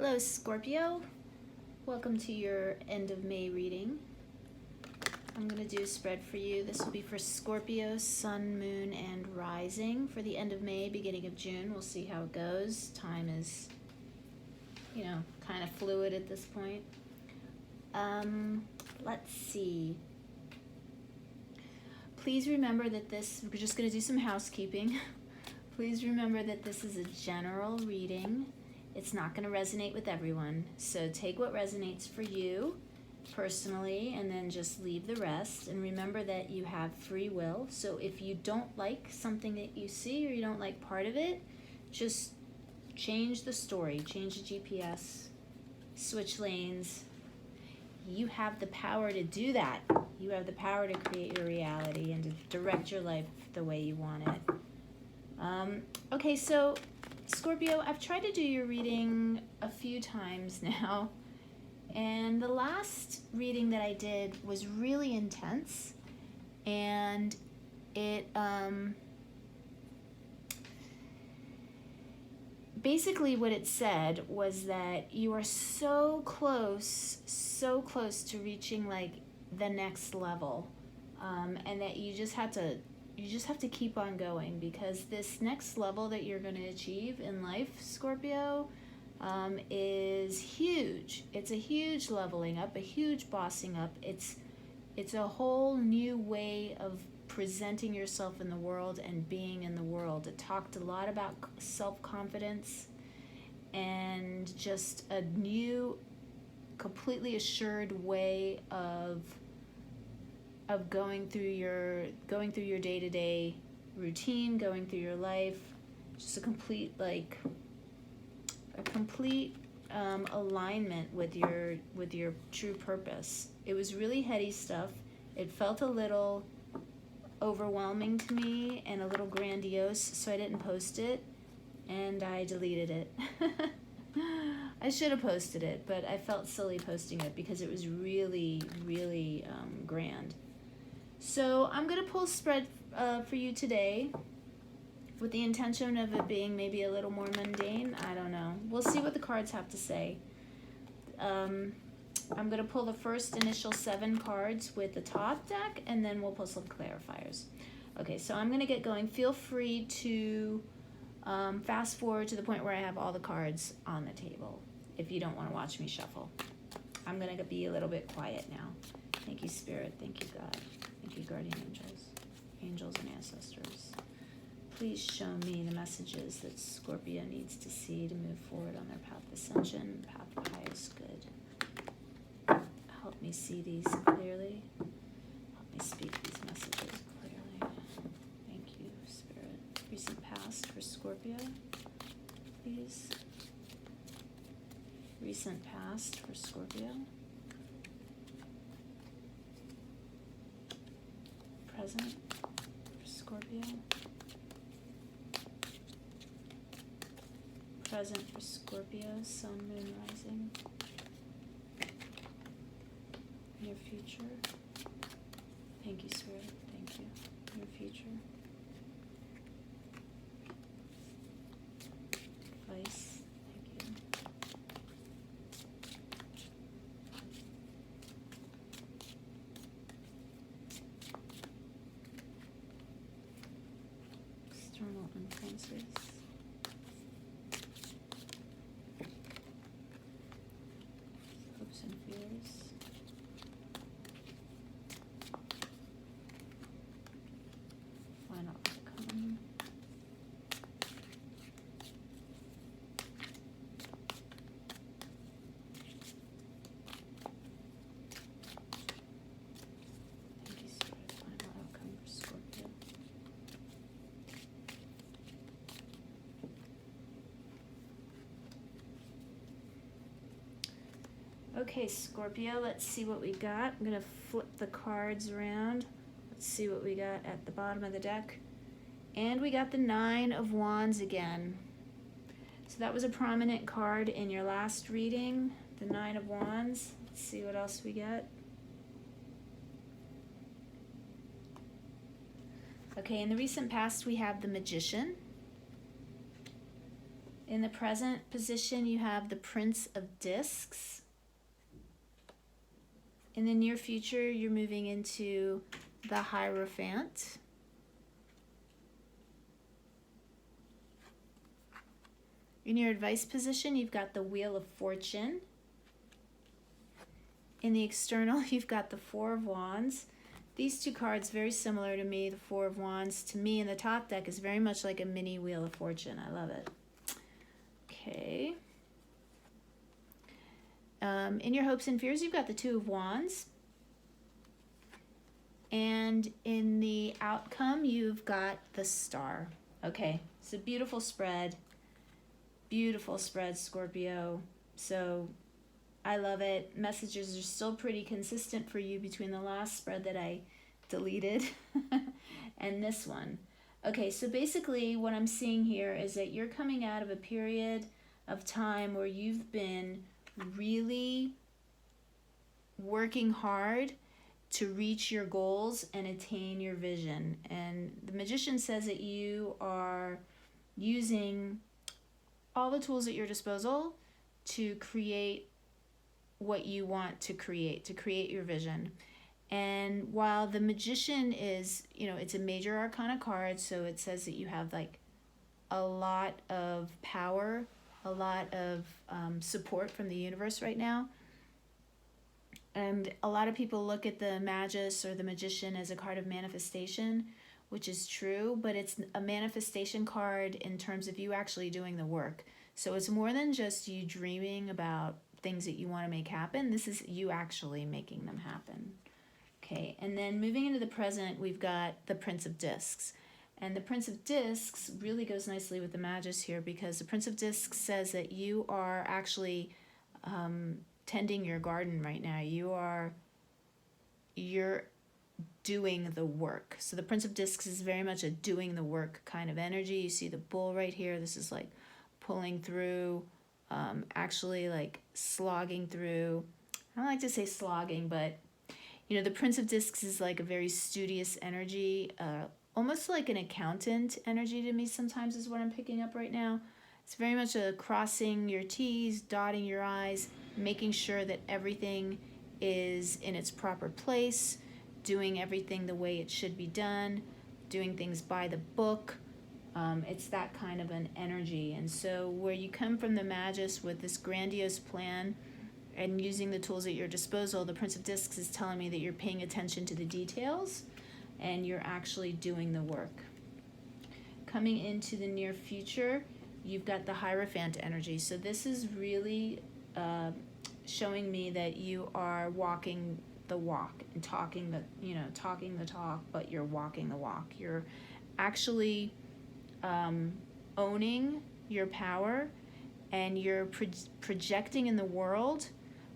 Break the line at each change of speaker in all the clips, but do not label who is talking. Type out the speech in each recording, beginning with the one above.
Hello, Scorpio. Welcome to your end of May reading. I'm going to do a spread for you. This will be for Scorpio, Sun, Moon, and Rising for the end of May, beginning of June. We'll see how it goes. Time is, kind of fluid at this point. Let's see. Please remember that we're just going to do some housekeeping. Please remember that this is a general reading. It's not going to resonate with everyone. So take what resonates for you personally and then just leave the rest. And remember that you have free will. So if you don't like something that you see or you don't like part of it, just change the story, change the GPS, switch lanes. You have the power to do that. You have the power to create your reality and to direct your life the way you want it. Okay, so Scorpio, I've tried to do your reading a few times now, and the last reading that I did was really intense, and it basically what it said was that you are so close to reaching like the next level, and that you just have to keep on going, because this next level that you're going to achieve in life, Scorpio, is huge. It's a huge leveling up, a huge bossing up. It's a whole new way of presenting yourself in the world and being in the world. It talked a lot about self-confidence and just a new, completely assured way of going through your day-to-day routine, going through your life, just a complete alignment with your true purpose. It was really heady stuff. It felt a little overwhelming to me and a little grandiose, so I didn't post it and I deleted it. I should have posted it, but I felt silly posting it because it was really, really grand. So I'm going to pull spread for you today with the intention of it being maybe a little more mundane. I don't know. We'll see what the cards have to say. I'm going to pull the first initial 7 cards with the top deck, and then we'll pull some clarifiers. Okay, so I'm going to get going. Feel free to fast forward to the point where I have all the cards on the table if you don't want to watch me shuffle. I'm going to be a little bit quiet now. Thank you, Spirit. Thank you, God. Thank you, guardian angels and ancestors. Please show me the messages that Scorpio needs to see to move forward on their path of ascension, path of highest good. Help me see these clearly. Help me speak these messages clearly. Thank you, Spirit. Recent past for Scorpio, please. Recent past for Scorpio. Present for Scorpio. Present for Scorpio, Sun, Moon, Rising. Near future. Thank you, Spirit. Thank you. Near future. Advice. Thank you. External influences. Hopes and fears. Final outcome. Thank you, Spirit. Final outcome for Scorpio. Okay, Scorpio, let's see what we got. I'm going to flip the cards around. Let's see what we got at the bottom of the deck. And we got the 9 of Wands again. So that was a prominent card in your last reading, the 9 of Wands. Let's see what else we get. Okay, in the recent past we have the Magician. In the present position, you have the Prince of Discs. In the near future, you're moving into the Hierophant. In your advice position, you've got the Wheel of Fortune. In the external, you've got the Four of Wands. These two cards, very similar to me. The Four of Wands, to me, in the top deck is very much like a mini Wheel of Fortune. I love it. Okay. In your hopes and fears, you've got the Two of Wands. And in the outcome, you've got the Star. Okay, it's a beautiful spread. Beautiful spread, Scorpio. So I love it. Messages are still pretty consistent for you between the last spread that I deleted and this one. Okay, so basically what I'm seeing here is that you're coming out of a period of time where you've been really working hard to reach your goals and attain your vision. And the Magician says that you are using all the tools at your disposal to create what you want to create your vision. And while the Magician is, it's a major arcana card, so it says that you have like a lot of power, a lot of support from the universe right now. And a lot of people look at the Magus or the Magician as a card of manifestation, which is true, but it's a manifestation card in terms of you actually doing the work. So it's more than just you dreaming about things that you want to make happen. This is you actually making them happen. Okay, and then moving into the present, we've got the Prince of Discs. And the Prince of Discs really goes nicely with the Magus here, because the Prince of Discs says that you are actually tending your garden right now. You're doing the work. So the Prince of Discs is very much a doing the work kind of energy. You see the bull right here. This is like pulling through, actually like slogging through. I don't like to say slogging, but the Prince of Discs is like a very studious energy, almost like an accountant energy to me sometimes is what I'm picking up right now. It's very much a crossing your T's, dotting your I's, making sure that everything is in its proper place, doing everything the way it should be done, doing things by the book. It's that kind of an energy. And so where you come from the Magus with this grandiose plan and using the tools at your disposal, the Prince of Discs is telling me that you're paying attention to the details and you're actually doing the work. Coming into the near future, you've got the Hierophant energy. So this is really showing me that you are walking the walk and talking the talk, but you're walking the walk. You're actually owning your power, and you're projecting in the world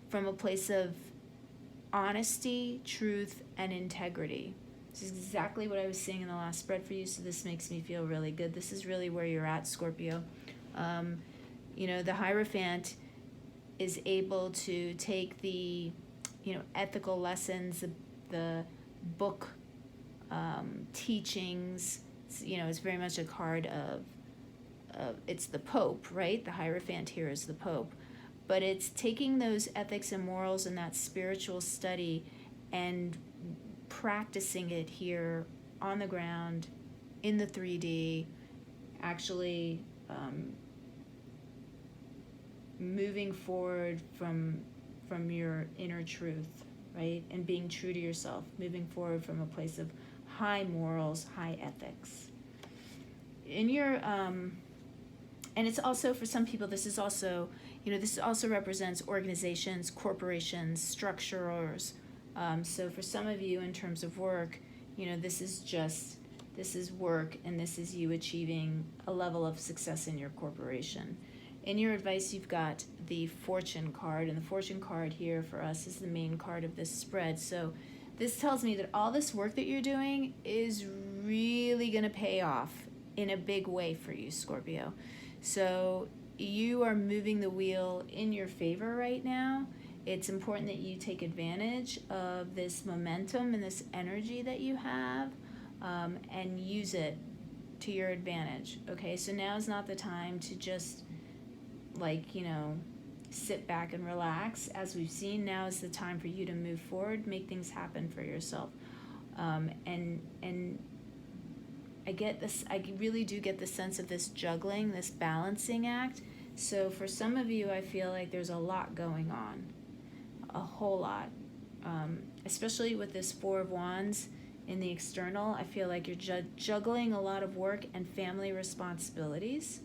from a place of honesty, truth, and integrity. This is exactly what I was seeing in the last spread for you, so this makes me feel really good. This is really where you're at, Scorpio. The Hierophant is able to take the, ethical lessons, the book teachings. It's very much a card of it's the Pope, right? The Hierophant here is the Pope. But it's taking those ethics and morals and that spiritual study and practicing it here on the ground, in the 3D, actually moving forward from your inner truth, right? And being true to yourself, moving forward from a place of high morals, high ethics. In your, and it's also, for some people, this is also, this also represents organizations, corporations, structurers. So for some of you, in terms of work, this is work, and this is you achieving a level of success in your corporation. In your advice, you've got the Fortune card, and the Fortune card here for us is the main card of this spread. So this tells me that all this work that you're doing is really going to pay off in a big way for you, Scorpio. So you are moving the wheel in your favor right now. It's important that you take advantage of this momentum and this energy that you have, and use it to your advantage. Okay, so now is not the time to just like, you know, sit back and relax. As we've seen, now is the time for you to move forward, make things happen for yourself. And I get this, I really do get the sense of this juggling, this balancing act. So for some of you, I feel like there's a lot going on, a whole lot. Especially with this Four of Wands in the external, I feel like you're juggling a lot of work and family responsibilities,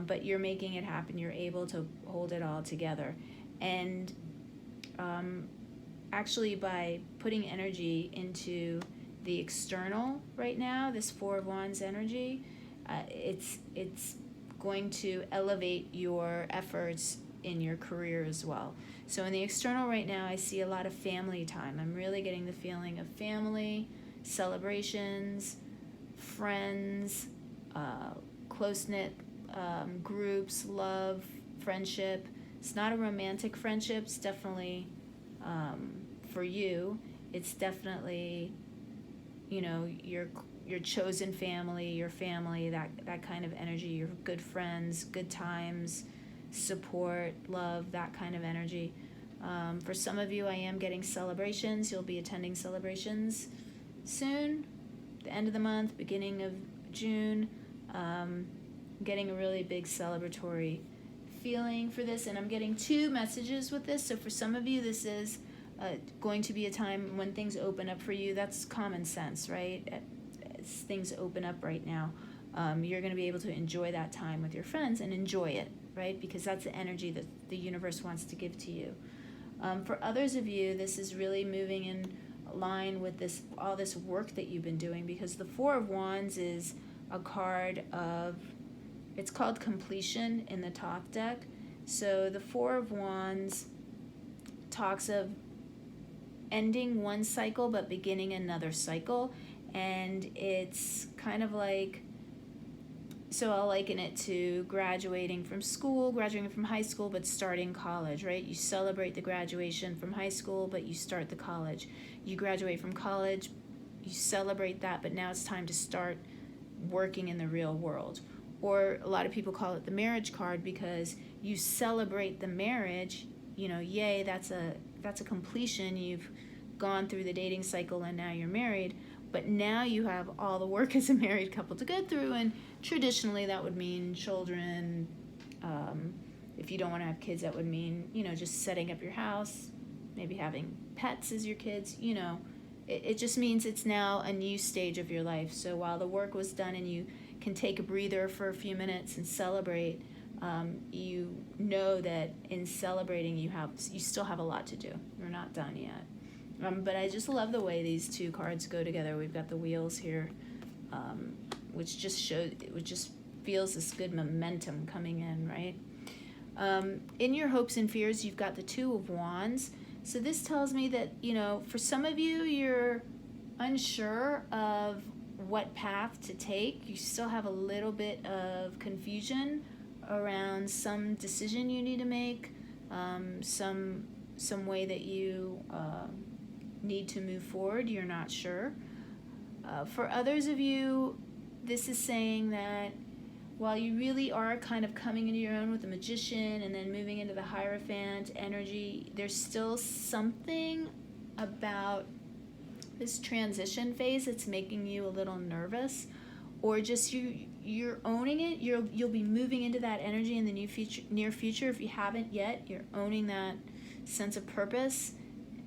but you're making it happen. You're able to hold it all together. And actually, by putting energy into the external right now, this Four of Wands energy, it's going to elevate your efforts in your career as well. So in the external right now, I see a lot of family time. I'm really getting the feeling of family, celebrations, friends, close-knit groups, love, friendship. It's not a romantic friendship. It's definitely, for you, it's definitely, you know, your chosen family, your family, that kind of energy, your good friends, good times, support, love, that kind of energy. For some of you, I am getting celebrations. You'll be attending celebrations soon, the end of the month, beginning of June. Getting a really big celebratory feeling for this, and I'm getting two messages with this. So for some of you, this is going to be a time when things open up for you. That's common sense, right? As things open up right now, you're going to be able to enjoy that time with your friends and enjoy it, right? Because that's the energy that the universe wants to give to you. For others of you, this is really moving in line with this, all this work that you've been doing, because the Four of Wands is a card of, it's called completion in the top deck. So the Four of Wands talks of ending one cycle but beginning another cycle, and it's kind of like, so I'll liken it to graduating from school, graduating from high school, but starting college, right? You celebrate the graduation from high school, but you start the college. You graduate from college, you celebrate that, but now it's time to start working in the real world. Or a lot of people call it the marriage card, because you celebrate the marriage, you know, yay, that's a completion. You've gone through the dating cycle and now you're married. But now you have all the work as a married couple to go through, and traditionally that would mean children. If you don't want to have kids, that would mean, you know, just setting up your house, maybe having pets as your kids. You know, it just means it's now a new stage of your life. So while the work was done and you can take a breather for a few minutes and celebrate, you know that in celebrating you still have a lot to do. You're not done yet. But I just love the way these two cards go together. We've got the wheels here, which just feels this good momentum coming in, right? In your hopes and fears, you've got the Two of Wands. So this tells me that, you know, for some of you, you're unsure of what path to take. You still have a little bit of confusion around some decision you need to make, some way that you need to move forward. You're not sure. For others of you, this is saying that while you really are kind of coming into your own with the Magician and then moving into the Hierophant energy, there's still something about this transition phase that's making you a little nervous, or just you're owning it. You'll be moving into that energy in the near future. If you haven't yet, you're owning that sense of purpose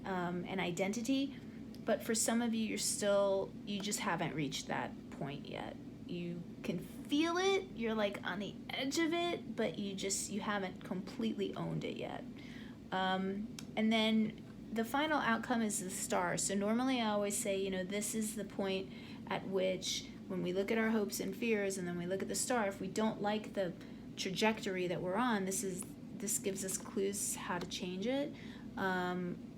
and identity. But for some of you, you just haven't reached that point yet. You can feel it, you're like on the edge of it, but you haven't completely owned it yet. And then the final outcome is the Star. So normally I always say, you know, this is the point at which, when we look at our hopes and fears and then we look at the Star, if we don't like the trajectory that we're on, this gives us clues how to change it.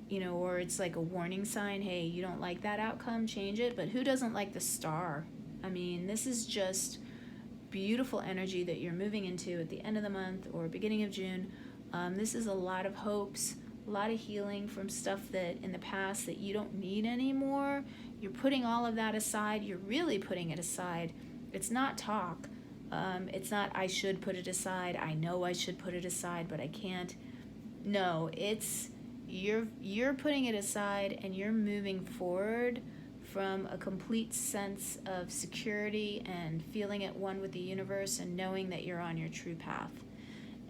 You know, or it's like a warning sign, hey, you don't like that outcome, change it. But who doesn't like the Star? I mean, this is just beautiful energy that you're moving into at the end of the month or beginning of June. This is a lot of hopes, a lot of healing from stuff that in the past that you don't need anymore. You're putting all of that aside. You're really putting it aside. It's not talk. It's not, I should put it aside. I know I should put it aside, but I can't. No, it's you're putting it aside and you're moving forward from a complete sense of security and feeling at one with the universe and knowing that you're on your true path.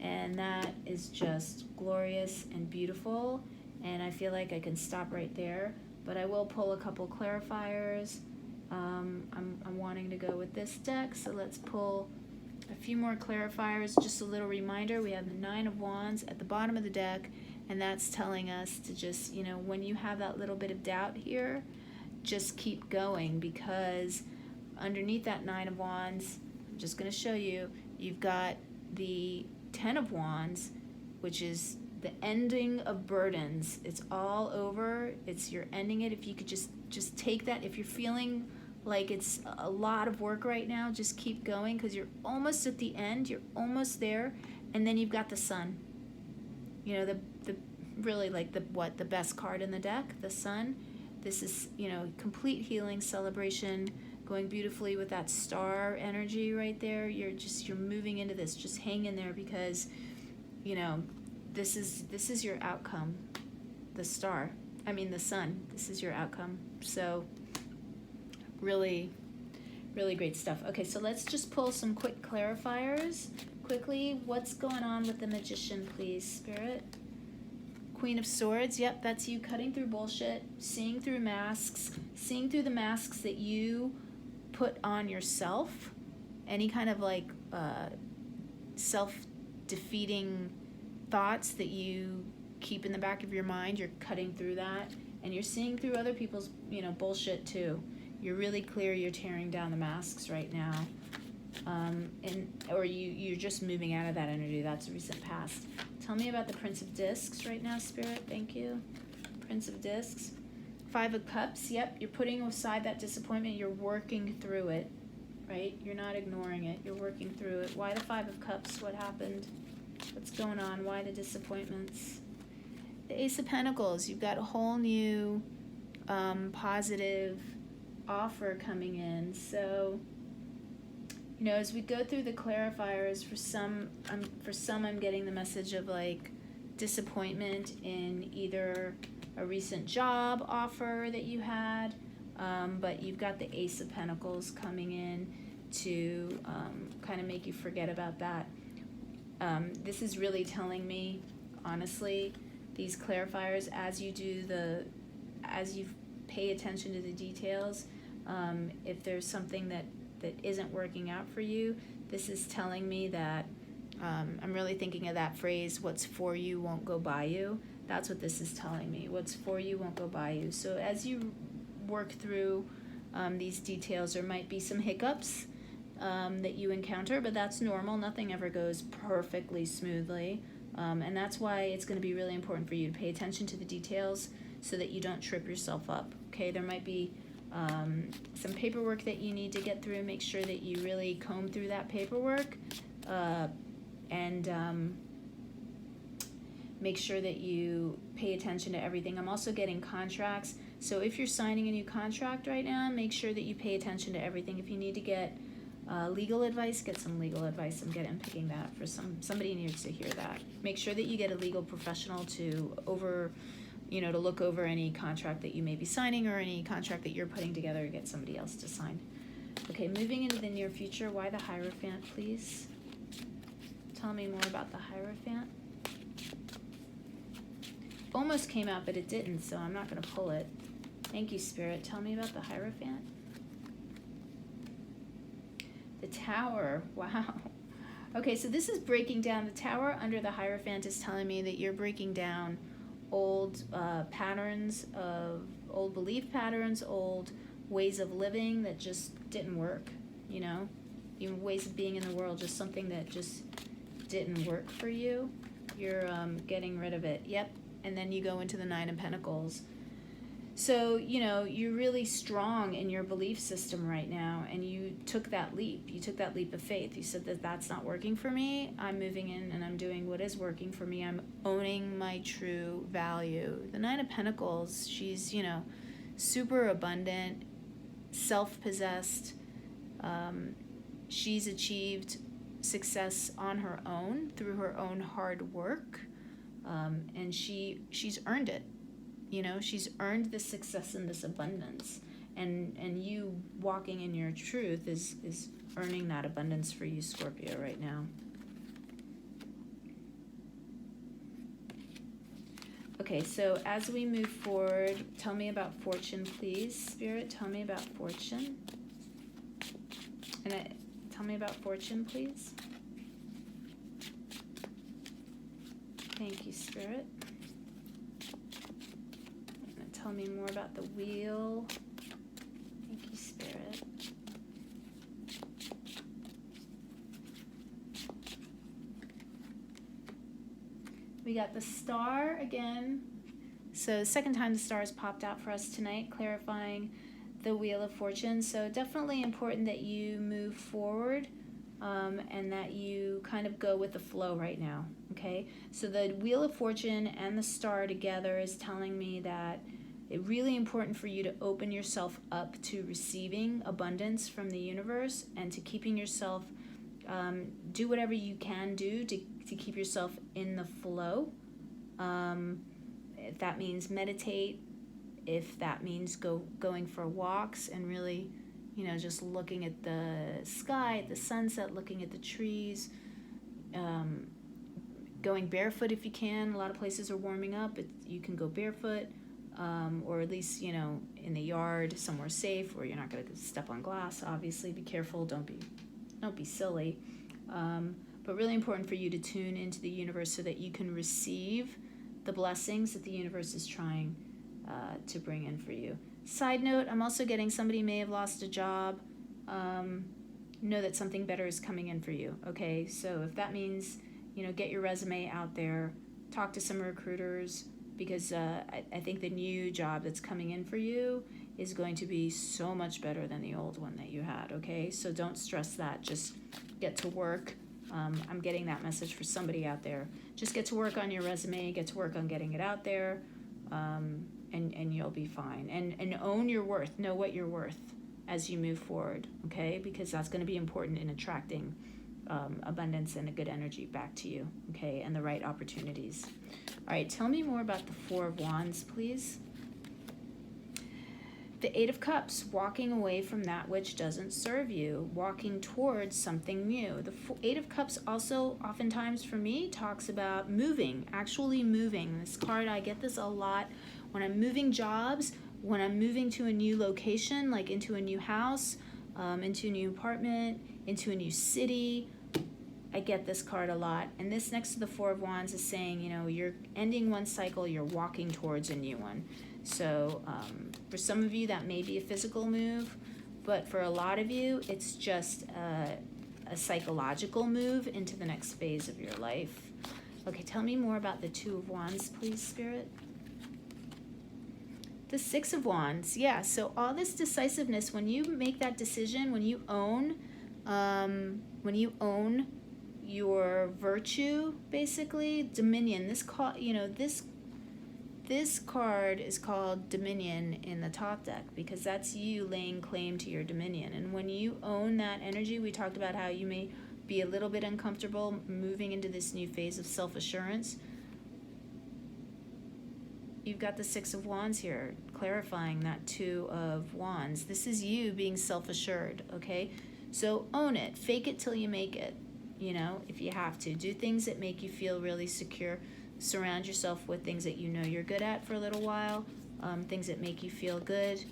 And that is just glorious and beautiful. And I feel like I can stop right there, but I will pull a couple clarifiers. I'm wanting to go with this deck, so let's pull a few more clarifiers. Just a little reminder, we have the Nine of Wands at the bottom of the deck, and that's telling us to just, when you have that little bit of doubt here, just keep going, because underneath that Nine of Wands, I'm just going to show you, you've got the Ten of Wands, which is the ending of burdens. It's all over. You're ending it. If you could just take that. If you're feeling like it's a lot of work right now, just keep going, because you're almost at the end. You're almost there. And then you've got the Sun. The really like the best card in the deck, the Sun. This is, complete healing, celebration, going beautifully with that star energy right there. You're moving into this. Just hang in there, because, this is your outcome. The Sun. This is your outcome. So really, really great stuff. Okay, so let's just pull some quick clarifiers. Quickly, what's going on with the Magician, please, Spirit? Queen of Swords, yep, that's you cutting through bullshit, seeing through masks, seeing through the masks that you put on yourself. Any kind of like self-defeating thoughts that you keep in the back of your mind, you're cutting through that, and you're seeing through other people's, bullshit too. You're really clear. You're tearing down the masks right now, or you're just moving out of that energy. That's a recent past. Tell me about the Prince of Discs right now, Spirit. Thank you. Prince of Discs. Five of Cups. Yep, you're putting aside that disappointment. You're working through it, right? You're not ignoring it. You're working through it. Why the Five of Cups? What happened? What's going on? Why the disappointments? The Ace of Pentacles. You've got a whole new positive offer coming in. So, as we go through the clarifiers, for some I'm getting the message of like disappointment in either a recent job offer that you had, but you've got the Ace of Pentacles coming in to kind of make you forget about that. This is really telling me, honestly, these clarifiers, as you pay attention to the details, if there's something that isn't working out for you, this is telling me that I'm really thinking of that phrase, what's for you won't go by you. That's what this is telling me. What's for you won't go by you. So as you work through these details, there might be some hiccups that you encounter, but that's normal. Nothing ever goes perfectly smoothly. And that's why it's going to be really important for you to pay attention to the details so that you don't trip yourself up. Okay, there might be some paperwork that you need to get through. Make sure that you really comb through that paperwork and make sure that you pay attention to everything. I'm also getting contracts. So if you're signing a new contract right now, make sure that you pay attention to everything. If you need to get legal advice, get some legal advice. I'm picking that for somebody needs to hear that. Make sure that you get a legal professional to look over any contract that you may be signing or any contract that you're putting together to get somebody else to sign. Okay, moving into the near future, why the Hierophant, please? Tell me more about the Hierophant. Almost came out, but it didn't, so I'm not going to pull it. Thank you, Spirit. Tell me about the Hierophant. The Tower. Wow. Okay, so this is breaking down. The Tower under the Hierophant is telling me that you're breaking down old patterns of old belief patterns, old ways of living that just didn't work, even ways of being in the world, just something that just didn't work for you. You're getting rid of it. Yep. And then you go into the Nine of Pentacles. So, you're really strong in your belief system right now, and you took that leap. You took that leap of faith. You said that that's not working for me. I'm moving in and I'm doing what is working for me. I'm owning my true value. The Nine of Pentacles, she's, super abundant, self-possessed, she's achieved success on her own through her own hard work, and she's earned it. You know, she's earned this success and this abundance, and you walking in your truth is earning that abundance for you, Scorpio, right now. Okay, so as we move forward, tell me about fortune, please, Spirit. Tell me about fortune. And tell me about fortune, please. Thank you, Spirit. And tell me more about the wheel. Thank you, Spirit. We got the star again. So second time the stars popped out for us tonight, clarifying the Wheel of Fortune. So definitely important that you move forward and that you kind of go with the flow right now, okay? So the Wheel of Fortune and the star together is telling me that it's really important for you to open yourself up to receiving abundance from the universe and to keeping yourself, do whatever you can do to keep yourself in the flow. If that means meditate, if that means going for walks and really, you know, just looking at the sky, at the sunset, looking at the trees, going barefoot if you can. A lot of places are warming up. You can go barefoot, or at least, you know, in the yard, somewhere safe where you're not going to step on glass. Obviously, be careful. Don't be silly. But really important for you to tune into the universe so that you can receive the blessings that the universe is trying to bring in for you. Side note, I'm also getting somebody may have lost a job. Know that something better is coming in for you, okay? So if that means, you know, get your resume out there, talk to some recruiters, because I think the new job that's coming in for you is going to be so much better than the old one that you had, okay? So don't stress that. Just get to work. I'm getting that message for somebody out there. Just get to work on your resume, get to work on getting it out there, and you'll be fine. And own your worth. Know what you're worth as you move forward, okay? Because that's going to be important in attracting abundance and a good energy back to you, okay? And the right opportunities. All right, tell me more about the Four of Wands, please. The Eight of Cups, walking away from that which doesn't serve you, walking towards something new. The Eight of Cups also oftentimes for me talks about moving, actually moving. This card, I get this a lot when I'm moving jobs, when I'm moving to a new location, like into a new house, into a new apartment, into a new city. I get this card a lot. And this next to the Four of Wands is saying, you know, you're ending one cycle, you're walking towards a new one. So for some of you, that may be a physical move, but for a lot of you, it's just a psychological move into the next phase of your life. Okay, tell me more about the Two of Wands, please, Spirit. The Six of Wands, yeah, so all this decisiveness, when you make that decision, when you own your virtue, basically, dominion, this card is called Dominion in the top deck because that's you laying claim to your dominion. And when you own that energy, we talked about how you may be a little bit uncomfortable moving into this new phase of self-assurance. You've got the Six of Wands here, clarifying that Two of Wands. This is you being self-assured, okay? So own it. Fake it till you make it, you know, if you have to. Do things that make you feel really secure. Surround yourself with things that you know you're good at for a little while, things that make you feel good,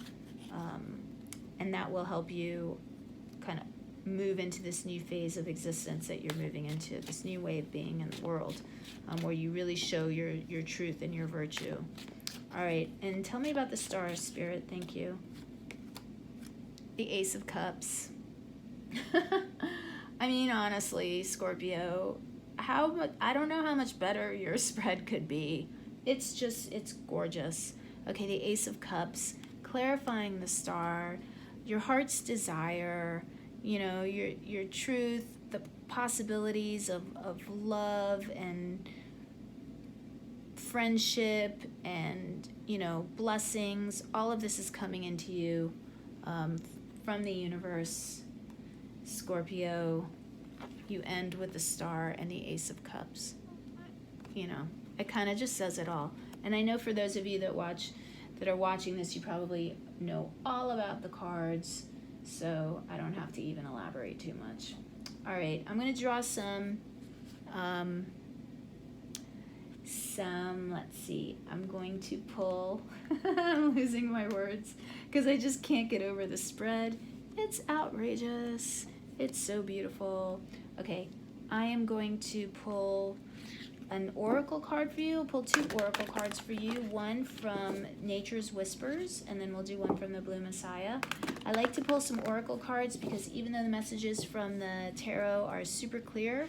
and that will help you kind of move into this new phase of existence that you're moving into, this new way of being in the world, where you really show your truth and your virtue. All right, and tell me about the stars, Spirit. Thank you. The Ace of Cups. I mean, honestly, Scorpio, I don't know how much better your spread could be. It's gorgeous. Okay, the Ace of Cups, clarifying the star, your heart's desire, you know, your truth, the possibilities of love and friendship and, you know, blessings. All of this is coming into you from the universe. Scorpio, you end with the Star and the Ace of Cups. You know, it kind of just says it all. And I know for those of you that are watching this, you probably know all about the cards, so I don't have to even elaborate too much. All right, I'm going to draw some, let's see, I'm going to pull, I'm losing my words, because I just can't get over the spread. It's outrageous. It's so beautiful. Okay, I am going to pull an oracle card for you. I'll pull 2 oracle cards for you, one from Nature's Whispers, and then we'll do one from the Blue Messiah. I like to pull some oracle cards because even though the messages from the tarot are super clear,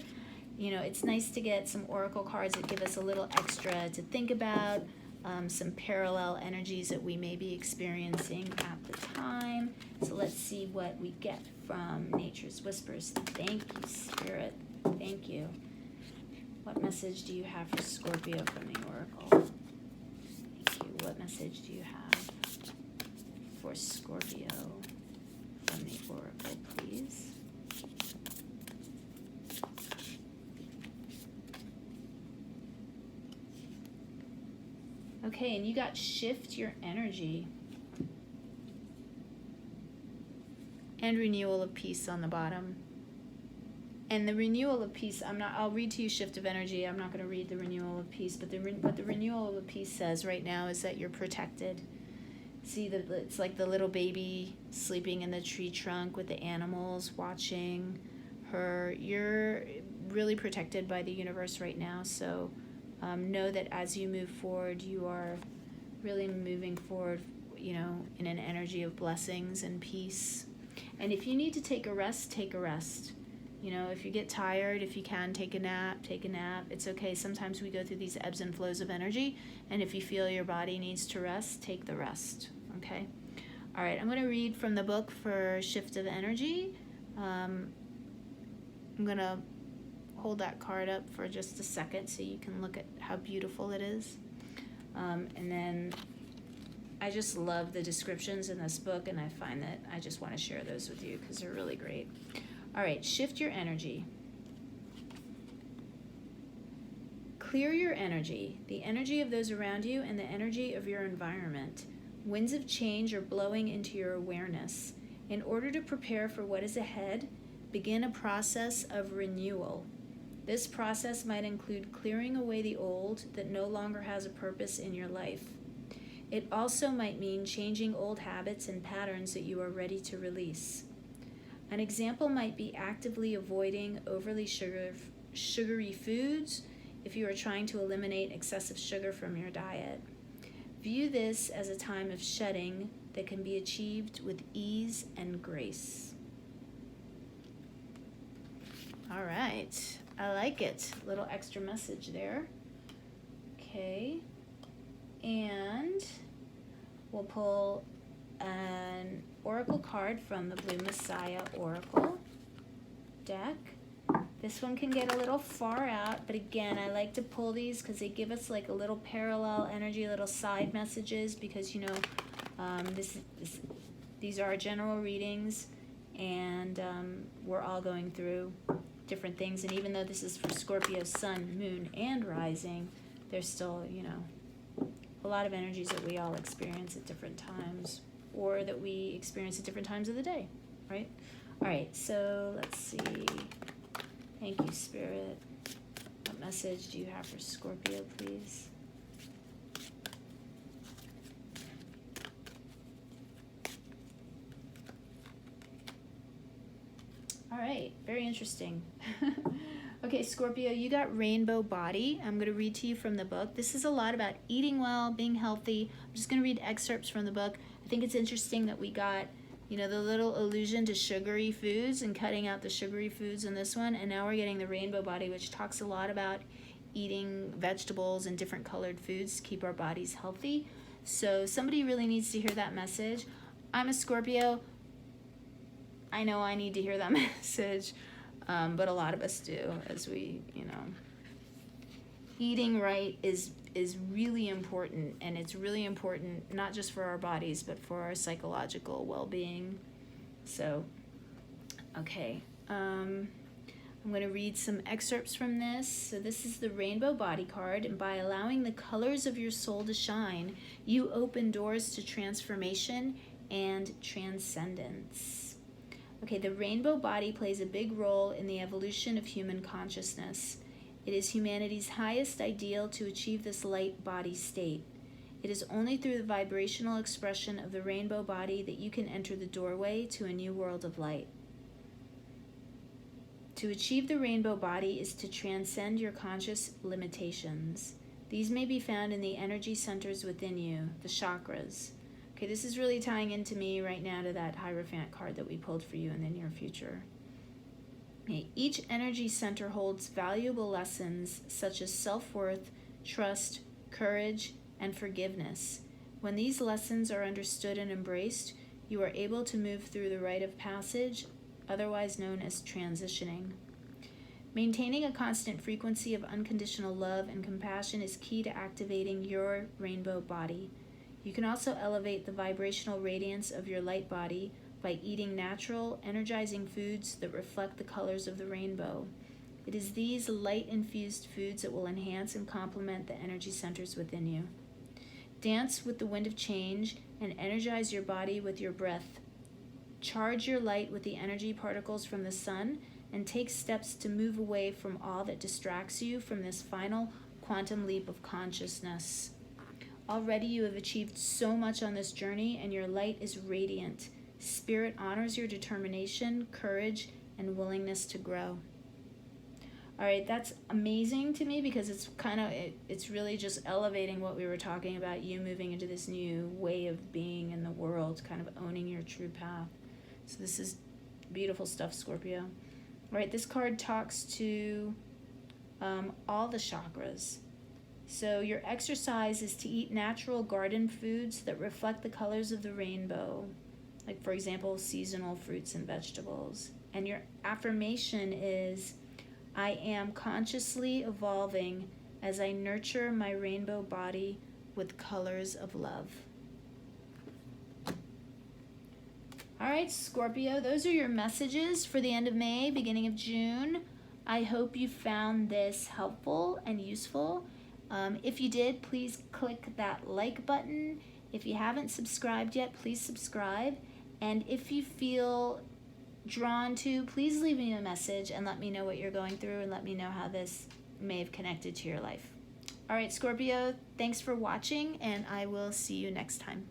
you know, it's nice to get some oracle cards that give us a little extra to think about, some parallel energies that we may be experiencing at the time. So let's see what we get from Nature's Whispers. Thank you, Spirit. Thank you. What message do you have for Scorpio from the Oracle? Thank you. What message do you have for Scorpio from the Oracle, please? Okay, and you got shift your energy. And renewal of peace on the bottom. And the renewal of peace, I'll read to you shift of energy. I'm not going to read the renewal of peace, but what the renewal of peace says right now is that you're protected. See, it's like the little baby sleeping in the tree trunk with the animals watching her. You're really protected by the universe right now, so know that as you move forward, you are really moving forward, you know, in an energy of blessings and peace. And if you need to take a rest, take a rest. You know, if you get tired, if you can take a nap, take a nap. It's okay. Sometimes we go through these ebbs and flows of energy, and if you feel your body needs to rest, take the rest, okay? All right, I'm going to read from the book for shift of energy. I'm going to hold that card up for just a second so you can look at how beautiful it is. And then I just love the descriptions in this book, and I find that I just want to share those with you because they're really great. All right, shift your energy. Clear your energy, the energy of those around you and the energy of your environment. Winds of change are blowing into your awareness. In order to prepare for what is ahead, begin a process of renewal. This process might include clearing away the old that no longer has a purpose in your life. It also might mean changing old habits and patterns that you are ready to release. An example might be actively avoiding overly sugary foods if you are trying to eliminate excessive sugar from your diet. View this as a time of shedding that can be achieved with ease and grace. All right, I like it. A little extra message there. Okay, and we'll pull an oracle card from the Blue Messiah Oracle deck. This one can get a little far out, but again, I like to pull these because they give us like a little parallel energy, little side messages, because you know, these are general readings, and we're all going through different things, and even though this is for Scorpio sun, moon, and rising, there's still, you know, a lot of energies that we all experience at different times, or that we experience at different times of the day, right? All right, so let's see. Thank you, Spirit. What message do you have for Scorpio, please? All right, very interesting. Okay, Scorpio, you got Rainbow Body. I'm going to read to you from the book. This is a lot about eating well, being healthy. I'm just going to read excerpts from the book. I think it's interesting that we got, you know, the little allusion to sugary foods and cutting out the sugary foods in this one. And now we're getting the Rainbow Body, which talks a lot about eating vegetables and different colored foods to keep our bodies healthy. So somebody really needs to hear that message. I'm a Scorpio. I know I need to hear that message. But a lot of us do, as we, you know. Eating right is really important, and it's really important not just for our bodies, but for our psychological well-being. So Okay, I'm going to read some excerpts from this. So this is the Rainbow Body card, and by allowing the colors of your soul to shine, you open doors to transformation and transcendence. Okay, the Rainbow Body plays a big role in the evolution of human consciousness. It is humanity's highest ideal to achieve this light body state. It is only through the vibrational expression of the Rainbow Body that you can enter the doorway to a new world of light. To achieve the Rainbow Body is to transcend your conscious limitations. These may be found in the energy centers within you, the chakras. Okay, this is really tying into me right now to that Hierophant card that we pulled for you in the near future. Okay, each energy center holds valuable lessons such as self-worth, trust, courage, and forgiveness. When these lessons are understood and embraced, you are able to move through the rite of passage, otherwise known as transitioning. Maintaining a constant frequency of unconditional love and compassion is key to activating your Rainbow Body. You can also elevate the vibrational radiance of your light body by eating natural, energizing foods that reflect the colors of the rainbow. It is these light-infused foods that will enhance and complement the energy centers within you. Dance with the wind of change and energize your body with your breath. Charge your light with the energy particles from the sun and take steps to move away from all that distracts you from this final quantum leap of consciousness. Already you have achieved so much on this journey, and your light is radiant. Spirit honors your determination, courage, and willingness to grow. All right, that's amazing to me because it's really just elevating what we were talking about, you moving into this new way of being in the world, kind of owning your true path. So this is beautiful stuff, Scorpio. All right, this card talks to all the chakras. So your exercise is to eat natural garden foods that reflect the colors of the rainbow, like, for example, seasonal fruits and vegetables. And your affirmation is, I am consciously evolving as I nurture my rainbow body with colors of love. All right, Scorpio, those are your messages for the end of May, beginning of June. I hope you found this helpful and useful. If you did, please click that like button. If you haven't subscribed yet, please subscribe. And if you feel drawn to, please leave me a message and let me know what you're going through and let me know how this may have connected to your life. All right, Scorpio, thanks for watching, and I will see you next time.